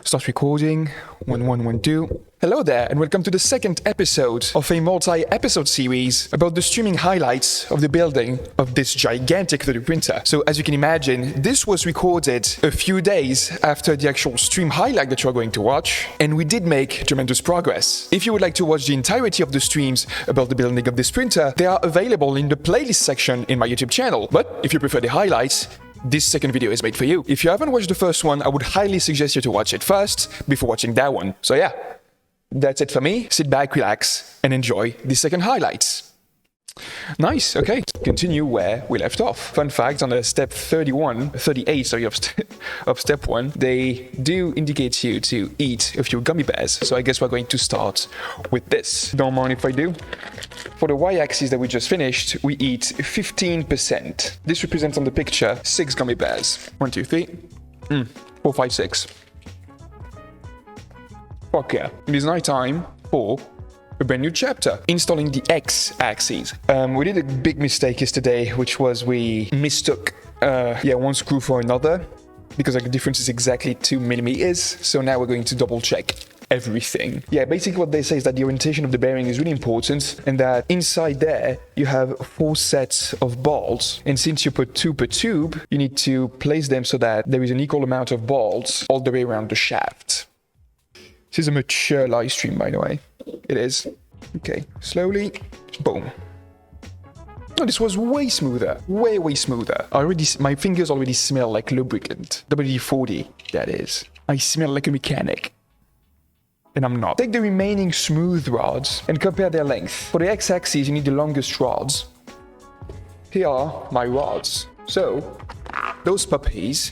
Start recording. 1112. Hello there, and welcome to the second episode of a multi-episode series about the streaming highlights of the building of this gigantic 3D printer. So as you can imagine, this was recorded a few days after the actual stream highlight that you're going to watch, and we did make tremendous progress. If you would like to watch the entirety of the streams about the building of this printer, they are available in the playlist section in my YouTube channel. But if you prefer the highlights, this second video is made for you. If you haven't watched the first one, I would highly suggest you to watch it first before watching that one. So yeah, that's it for me. Sit back, relax, and enjoy the second highlights. Nice, okay. Continue where we left off. Fun fact, on step 38 of step 1, they do indicate you to eat a few gummy bears. So I guess we're going to start with this. Don't mind if I do. For the y-axis that we just finished, we eat 15%. This represents on the picture 6 gummy bears. 1, 2, 3, 4, 5, 6. Fuck yeah. It is night time for a brand new chapter. Installing the x-axis. We did a big mistake yesterday, which was we mistook one screw for another, because the difference is exactly 2 millimeters. So now we're going to double check everything. Yeah, basically what they say is that the orientation of the bearing is really important, and that inside there you have 4 sets of bolts, and since you put 2 per tube, you need to place them so that there is an equal amount of bolts all the way around the shaft. This is a mature live stream, by the way. It is. Okay, slowly. Boom. Oh, this was way smoother. Way smoother. My fingers already smell like lubricant. WD-40, that is. I smell like a mechanic. And I'm not. Take the remaining smooth rods and compare their length. For the x-axis, you need the longest rods. Here are my rods. So, those puppies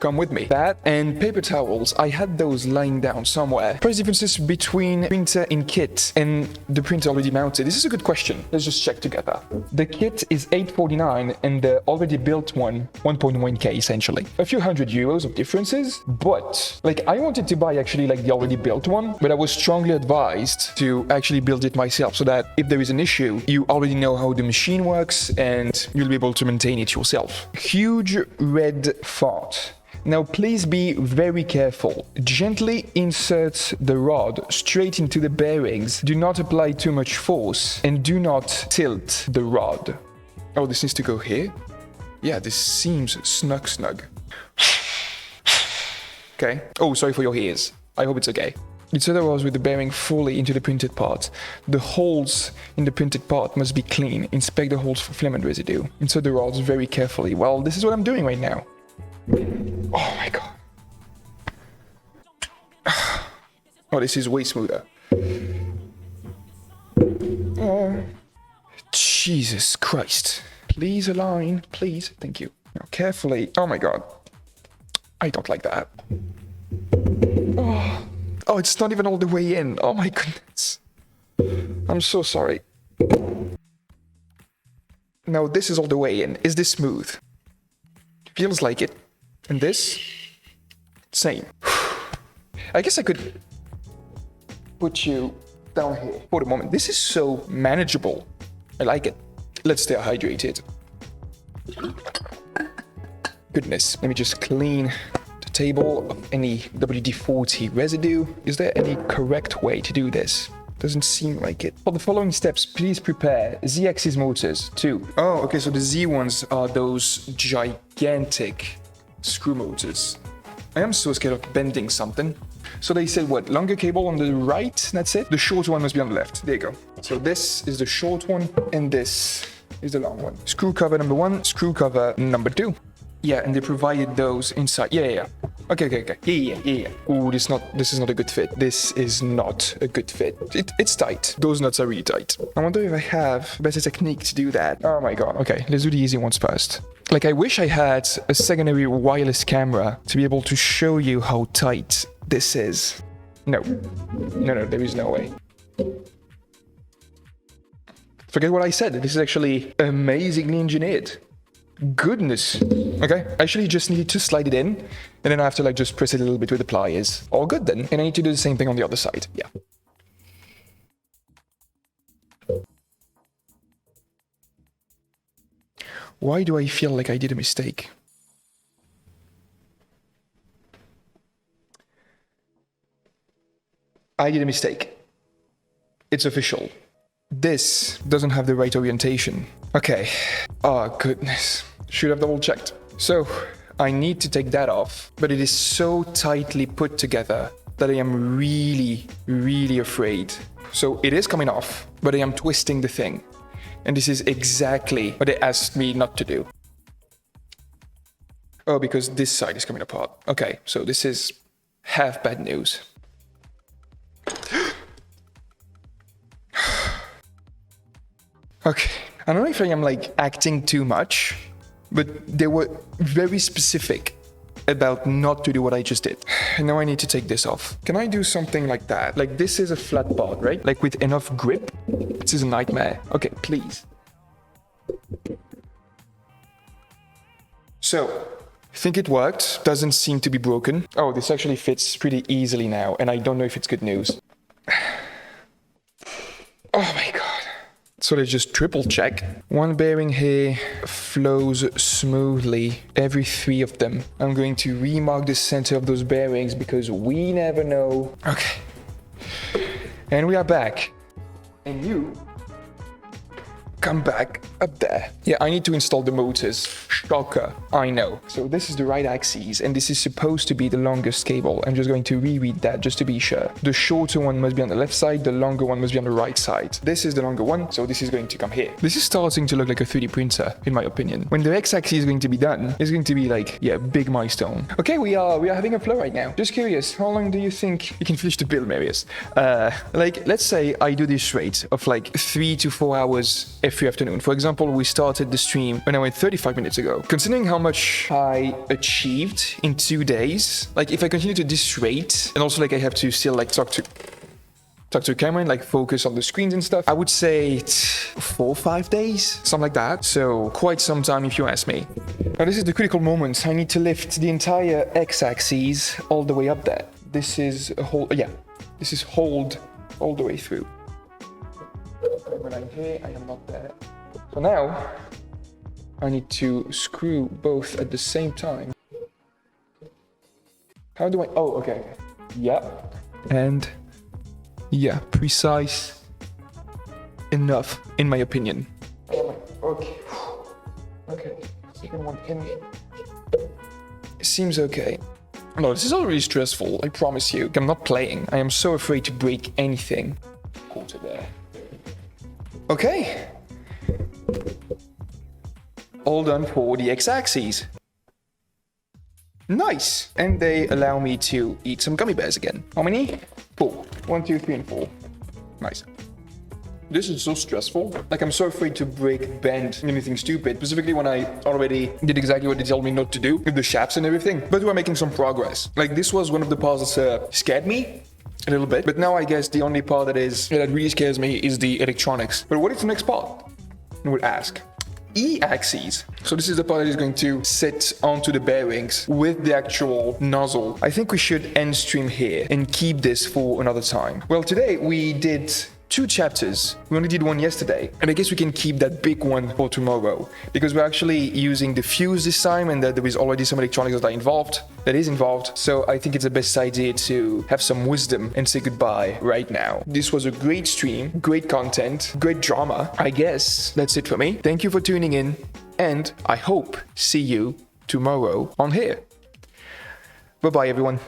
come with me. That and paper towels, I had those lying down somewhere. Price differences between printer in kit and the printer already mounted. This is a good question. Let's just check together. The kit is $849 and the already built one, 1.1k essentially. A few €100 of differences, but I wanted to buy actually the already built one, but I was strongly advised to actually build it myself so that if there is an issue, you already know how the machine works and you'll be able to maintain it yourself. Huge red font. Now please be very careful. Gently insert the rod straight into the bearings. Do not apply too much force and do not tilt the rod. Oh, this needs to go here? Yeah, this seems snug. Okay. Oh, sorry for your ears. I hope it's okay. Insert the rods with the bearing fully into the printed part. The holes in the printed part must be clean. Inspect the holes for filament residue. Insert the rods very carefully. Well, this is what I'm doing right now. Oh my god. Oh, this is way smoother. Oh, Jesus Christ. Please align, please. Thank you. Now carefully. Oh my god. I don't like that. Oh, it's not even all the way in. Oh my goodness. I'm so sorry. Now this is all the way in. Is this smooth? Feels like it. And this? Same. I guess I could put you down here for the moment. This is so manageable. I like it. Let's stay hydrated. Goodness. Let me just clean the table of any WD-40 residue. Is there any correct way to do this? Doesn't seem like it. For the following steps, please prepare Z-axis motors too. Oh, okay, so the Z ones are those gigantic screw motors. I am so scared of bending something. So they said what? Longer cable on the right, that's it? The short one must be on the left. There you go. So this is the short one, and this is the long one. Screw cover number 1, screw cover number 2. Yeah, and they provided those inside. Yeah. Okay. Yeah. Ooh, this is not a good fit. This is not a good fit. It's tight. Those nuts are really tight. I wonder if I have a better technique to do that. Oh my god. Okay, let's do the easy ones first. I wish I had a secondary wireless camera to be able to show you how tight this is. No, there is no way. Forget what I said. This is actually amazingly engineered. Goodness. Okay, I actually just needed to slide it in, and then I have to just press it a little bit with the pliers. All good then. And I need to do the same thing on the other side. Yeah. Why do I feel like I did a mistake? I did a mistake. It's official. This doesn't have the right orientation. Okay. Oh, goodness. Should have double checked. So, I need to take that off, but it is so tightly put together that I am really, really afraid. So it is coming off, but I am twisting the thing. And this is exactly what they asked me not to do. Oh, because this side is coming apart. Okay, so this is half bad news. Okay, I don't know if I am like acting too much, but they were very specific about not to do what I just did. And now I need to take this off. Can I do something like that? Like this is a flat part, right? Like with enough grip? This is a nightmare. Okay, please. So, I think it worked. Doesn't seem to be broken. Oh, this actually fits pretty easily now, and I don't know if it's good news. Oh my god. So let's just triple check. One bearing here flows smoothly, every 3 of them. I'm going to remark the center of those bearings because we never know. Okay. And we are back. And you come back up there. Yeah, I need to install the motors. Shocker, I know. So this is the right axis, and this is supposed to be the longest cable. I'm just going to reread that just to be sure. The shorter one must be on the left side, the longer one must be on the right side. This is the longer one, so this is going to come here. This is starting to look like a 3D printer, in my opinion. When the x-axis is going to be done, it's going to be like, yeah, big milestone. Okay, we are having a flow right now. Just curious, how long do you think you can finish the build, Marius? Like, let's say I do this rate of like 3 to 4 hours every afternoon. For example, we started the stream when I went 35 minutes ago. Considering how much I achieved in 2 days, like if I continue to this rate, and also like I have to still like talk to the camera and like focus on the screens and stuff, I would say 4 or 5 days, something like that. So quite some time if you ask me. Now this is the critical moment. I need to lift the entire x-axis all the way up there. This is a hold, yeah, this is hold all the way through. When I'm here, I am not there. So now, I need to screw both at the same time. How do I, oh, okay. Yeah. And yeah, precise enough, in my opinion. Okay. Okay, second one in. It seems okay. No, this is already stressful, I promise you. I'm not playing. I am so afraid to break anything. Quarter there. Okay. All done for the x-axis. Nice. And they allow me to eat some gummy bears again. How many? 4. 1, 2, 3, and 4. Nice. This is so stressful. Like, I'm so afraid to break, bend, anything stupid. Specifically when I already did exactly what they told me not to do with the shafts and everything. But we're making some progress. Like, this was one of the parts that scared me a little bit. But now I guess the only part that really scares me is the electronics. But what is the next part? I would ask. E-axis. So this is the part that is going to sit onto the bearings with the actual nozzle. I think we should end stream here and keep this for another time. Well, today we did 2 chapters. We only did one yesterday. And I guess we can keep that big one for tomorrow because we're actually using the fuse this time and that there is already some electronics that is involved. So I think it's the best idea to have some wisdom and say goodbye right now. This was a great stream, great content, great drama. I guess that's it for me. Thank you for tuning in and I hope see you tomorrow on here. Bye-bye everyone.